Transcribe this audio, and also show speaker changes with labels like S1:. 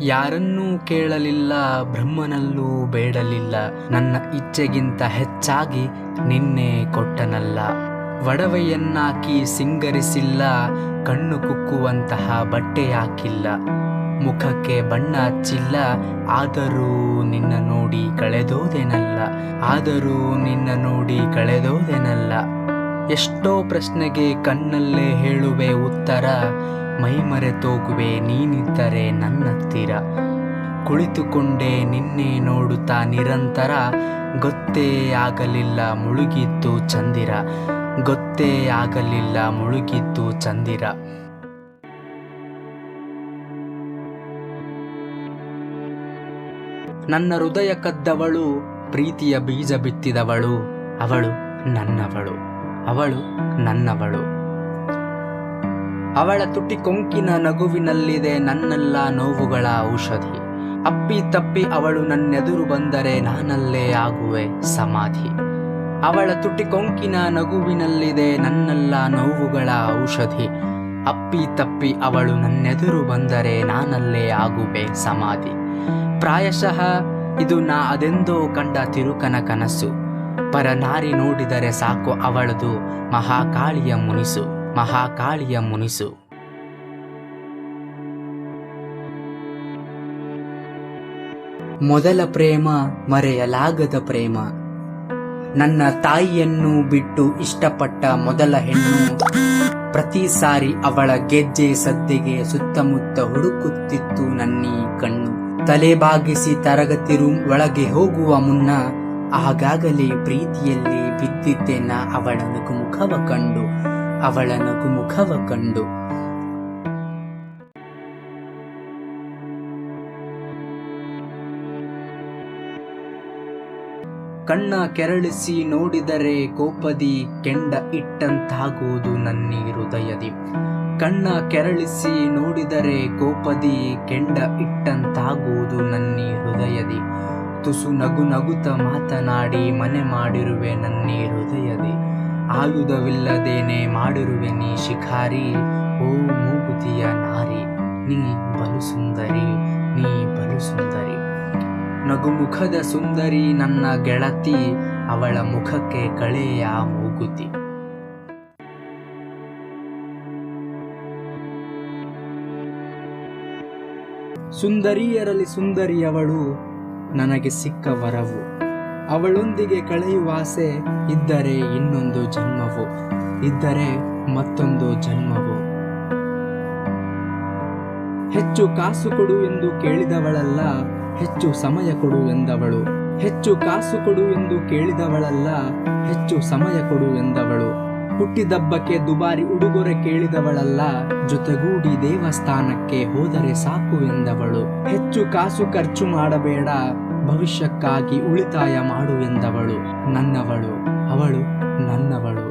S1: ಯಾರನ್ನೂ ಕೇಳಲಿಲ್ಲ, ಬ್ರಹ್ಮನಲ್ಲೂ ಬೇಡಲಿಲ್ಲ, ನನ್ನ ಇಚ್ಛೆಗಿಂತ ಹೆಚ್ಚಾಗಿ ನಿನ್ನೆ ಕೊಟ್ಟನಲ್ಲ. ಒಡವೆಯನ್ನಾಕಿ ಸಿಂಗರಿಸಿಲ್ಲ, ಕಣ್ಣು ಕುಕ್ಕುವಂತಹ ಬಟ್ಟೆ ಹಾಕಿಲ್ಲ, ಮುಖಕ್ಕೆ ಬಣ್ಣ ಹಚ್ಚಿಲ್ಲ, ಆದರೂ ನಿನ್ನ ನೋಡಿ ಕಳೆದೋದೆನಲ್ಲ, ಆದರೂ ನಿನ್ನ ನೋಡಿ ಕಳೆದೋದೆನಲ್ಲ. ಎಷ್ಟೋ ಪ್ರಶ್ನೆಗೆ ಕಣ್ಣಲ್ಲೇ ಹೇಳುವೆ ಉತ್ತರ, ಮೈಮರೆತೋಗುವೆ ನೀನಿದ್ದರೆ ನನ್ನತ್ತಿರ. ಕುಳಿತುಕೊಂಡೆ ನಿನ್ನೆ ನೋಡುತ್ತಾ ನಿರಂತರ, ಗೊತ್ತೇ ಆಗಲಿಲ್ಲ ಮುಳುಗಿದ್ದು ಚಂದಿರ, ಗೊತ್ತೇ ಆಗಲಿಲ್ಲ ಮುಳುಗಿದ್ದು ಚಂದಿರ. ನನ್ನ ಹೃದಯ ಕದ್ದವಳು, ಪ್ರೀತಿಯ ಬೀಜ ಬಿತ್ತಿದವಳು, ಅವಳು ನನ್ನವಳು, ಅವಳು ನನ್ನವಳು. ಅವಳ ತುಟಿ ಕೊಂಕಿನ ನಗುವಿನಲ್ಲಿದೆ ನನ್ನೆಲ್ಲ ನೋವುಗಳ ಔಷಧಿ. ಅಪ್ಪಿ ತಪ್ಪಿ ಅವಳು ನನ್ನೆದುರು ಬಂದರೆ ನಾನಲ್ಲೇ ಆಗುವೆ ಸಮಾಧಿ. ಅವಳ ತುಟಿ ಕೊಂಕಿನ ನಗುವಿನಲ್ಲಿದೆ ನನ್ನೆಲ್ಲ ನೋವುಗಳ ಔಷಧಿ. ಅಪ್ಪಿ ತಪ್ಪಿ ಅವಳು ನನ್ನೆದುರು ಬಂದರೆ ನಾನಲ್ಲೇ ಆಗುವೆ ಸಮಾಧಿ. ಪ್ರಾಯಶಃ ಇದು ನಾ ಅದೆಂದೋ ಕಂಡ ತಿರುಕನ ಕನಸು. ಪರನಾರಿ ನೋಡಿದರೆ ಸಾಕು ಅವಳದು ಮಹಾಕಾಳಿಯ ಮುನಿಸು, ಮಹಾಕಾಳಿಯ ಮುನಿಸು. ಮೊದಲ ಪ್ರೇಮ ಮರೆಯಲಾಗದ ಪ್ರೇಮ. ನನ್ನ ತಾಯಿಯನ್ನು ಬಿಟ್ಟು ಇಷ್ಟಪಟ್ಟ ಮೊದಲ ಹೆಣ್ಣು. ಪ್ರತಿ ಸಾರಿ ಅವಳ ಗೆಜ್ಜೆ ಸದ್ದಿಗೆ ಸುತ್ತಮುತ್ತ ಹುಡುಕುತ್ತಿತ್ತು ನನ್ನೀ ಕಣ್ಣು. ತಲೆ ಬಾಗಿಸಿ ತರಗತಿ ರೂಮ್ ಒಳಗೆ ಹೋಗುವ ಮುನ್ನ ಆಗಾಗಲೇ ಪ್ರೀತಿಯಲ್ಲಿ ಬಿದ್ದಿದ್ದೆನ ಅವಳ ನಗುಮುಖವ ಕಂಡು, ಅವಳ ನಗುಮುಖವ ಕಂಡು. ಕಣ್ಣ ಕೆರಳಿಸಿ ನೋಡಿದರೆ ಕೋಪದಿ ಕೆಂಡ ಇಟ್ಟಂತಾಗುವುದು ನನ್ನಿ ಹೃದಯದಿ. ಕಣ್ಣ ಕೆರಳಿಸಿ ನೋಡಿದರೆ ಕೋಪದಿ ಕೆಂಡ ಇಟ್ಟಂತಾಗುವುದು ನನ್ನಿ ಹೃದಯದಿ. ತುಸು ನಗು ನಗುತ್ತ ಮಾತನಾಡಿ ಮನೆ ಮಾಡಿರುವೆ ನನ್ನಿ ಹೃದಯದಿ. ಆಯುಧವಿಲ್ಲದೇನೆ ಮಾಡಿರುವೆ ನೀ ಶಿಖಾರಿ, ಓ ಮೂಗುತಿಯ ನಾರಿ, ನೀ ಬಲು ಸುಂದರಿ, ನೀ ಬಲು ಸುಂದರಿ. ನಗುಮುಖದ ಸುಂದರಿ ನನ್ನ ಗೆಳತಿ, ಅವಳ ಮುಖಕ್ಕೆ ಕಳೆಯ ಮೂಗುತಿ. ಸುಂದರಿಯರಲ್ಲಿ ಸುಂದರಿಯವಳು, ನನಗೆ ಸಿಕ್ಕ ವರವು. ಅವಳೊಂದಿಗೆ ಕಳೆಯುವ ಆಸೆ ಇದ್ದರೆ ಇನ್ನೊಂದು ಜನ್ಮವು, ಇದ್ದರೆ ಮತ್ತೊಂದು ಜನ್ಮವು. ಹೆಚ್ಚು ಕಾಸು ಕೊಡು ಎಂದು ಕೇಳಿದವಳಲ್ಲ, ಹೆಚ್ಚು ಸಮಯ ಕೊಡು ಎಂದವಳು. ಹೆಚ್ಚು ಕಾಸು ಕೊಡು ಎಂದು ಕೇಳಿದವಳಲ್ಲ, ಹೆಚ್ಚು ಸಮಯ ಕೊಡು ಎಂದವಳು. ಹುಟ್ಟಿದಬ್ಬಕ್ಕೆ ದುಬಾರಿ ಉಡುಗೊರೆ ಕೇಳಿದವಳಲ್ಲ, ಜೊತೆಗೂಡಿ ದೇವಸ್ಥಾನಕ್ಕೆ ಹೋದರೆ ಸಾಕು ಎಂದವಳು. ಹೆಚ್ಚು ಕಾಸು ಖರ್ಚು ಮಾಡಬೇಡ, ಭವಿಷ್ಯಕ್ಕಾಗಿ ಉಳಿತಾಯ ಮಾಡು ಎಂದವಳು. ನನ್ನವಳು, ಅವಳು ನನ್ನವಳು.